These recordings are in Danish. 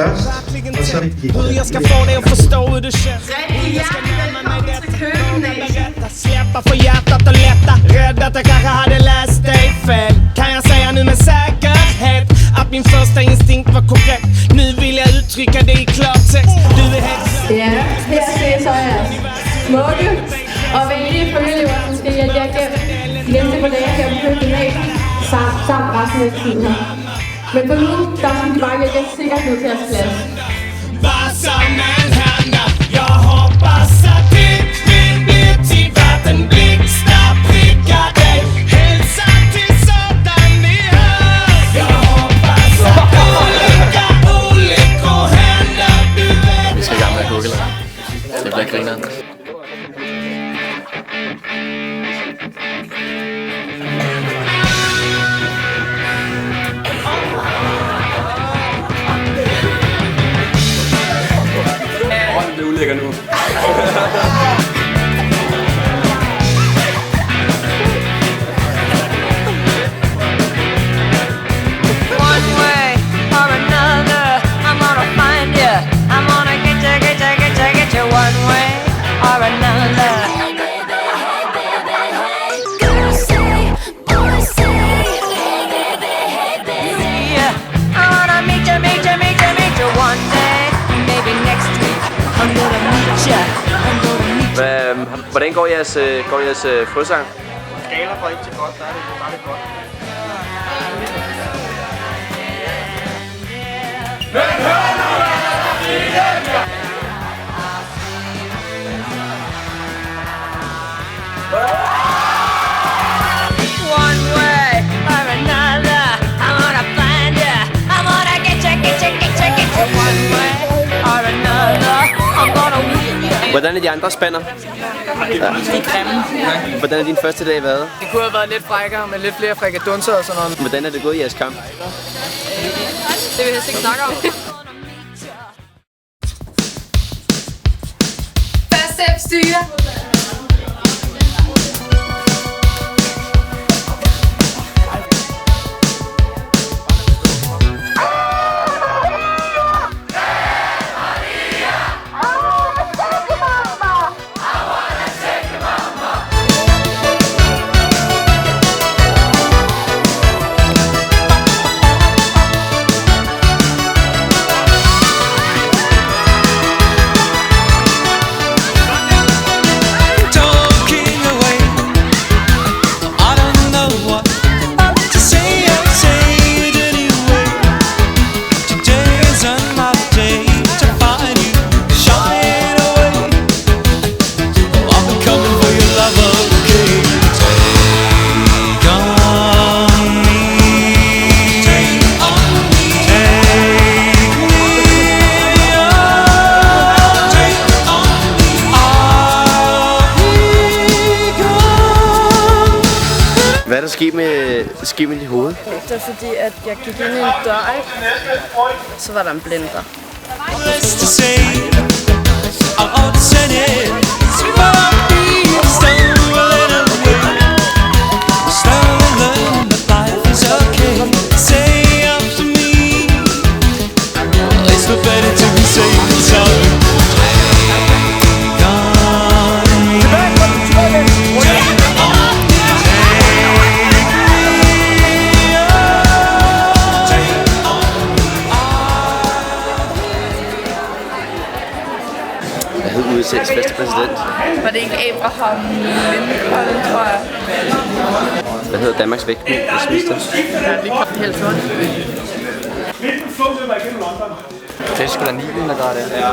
først, og så gik det. Jeg skal få det at forstå, hur det känns. Rigtig hjertelig velkommen til Køkkenæsen. Släppa för hjärtat och lätta. Rädd att jag kanske hade läst dig fel. Kan jag säga nu med säkerhet att min första instinkt var korrekt. Nu vill jeg uttrycka det i klartext. Du är helt... Ja, her ser så jeres smukke og venlige følgelever, som skal hjælpe jer gennem det, hvordan jeg gennem Køkkenæsen samt resten af tiden her. Men for nu, der skal de bare hjælpe jer sikkert ned til jeres plads. Vad som än händer, jag hoppas att ditt min blir till vattenblixtar prickar dig. Hälsa till sådan vi hörs. Jag hoppas att olyckor händer, du vet. Vi skal i gang med at hugge eller? Det bliver grineren. Det er ulækker nu. One way or another, I'm gonna find you. I'm gonna get you one way or another. Girls say, boys say, hey baby, hey baby. Yeah, I wanna meet you one day, maybe next week. I'm gonna meet you. Hvordan går jeres frøsang? Skala fra 1 til godt, der er det godt. One way or another, I'm gonna find you. I'm gonna get you one way or another. I'm gonna win you. Hvordan er de andre spænder? De er grimme. Hvordan er din første dag været? Det kunne have været lidt frækkere med lidt flere frikadunser og sådan noget. Hvordan er det gået i jeres kamp? Det vil jeg ikke snakke om. Første styre. Hvad er der sket med dit hoved? Det er fordi, at jeg gik ind i en dør, ikke? Så var der en blender. USA's første præsident. Var det ikke Abraham Lincoln, tror jeg? Hvad hedder Danmarks vægtminister? Helt flot. Det er sgu da Nilen, der gør det. Ja.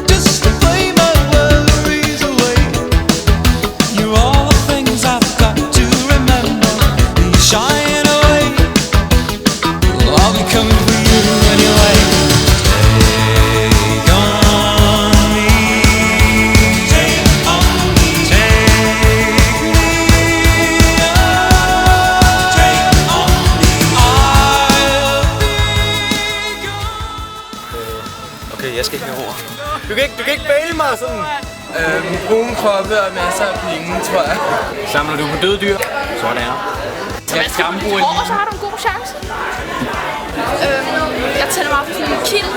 Just to play my worries. Okay, jeg skal ikke herover. Du kan ikke baile mig sådan. Brune kroppe og masser af penge, tror jeg. Samler du på døde dyr? Sådan er. Og så har du en god chance. Jeg tænder mig op for sådan en kild.